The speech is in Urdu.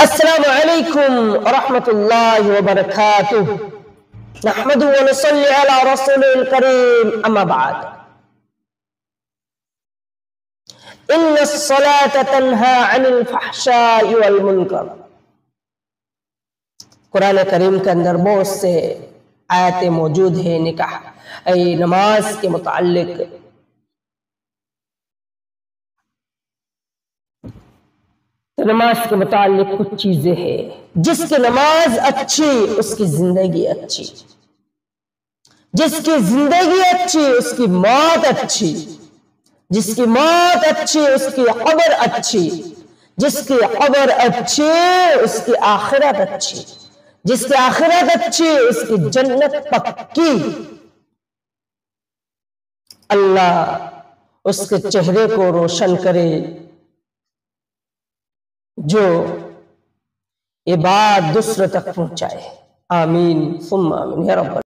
السلام علیکم ورحمۃ اللہ وبرکاتہ نحمده ونصلي على رسوله الكريم اما بعد ان الصلاة تنهى عن الفحشاء والمنکر۔ قرآن کریم کے اندر بہت سے آیتیں موجود ہیں نکاح نماز کے متعلق۔ نماز کے متعلق کچھ چیزیں ہیں، جس کی نماز اچھی اس کی زندگی اچھی، جس کی زندگی اچھی اس کی موت اچھی، جس کی موت اچھی اس کی قبر اچھی، جس کی قبر اچھی اس کی آخرت اچھی، جس کی آخرت اچھی اس کی جنت پکی۔ اللہ اس کے چہرے کو روشن کرے جو یہ بات دوسروں تک پہنچائے۔ آمین ثم آمین یا رب۔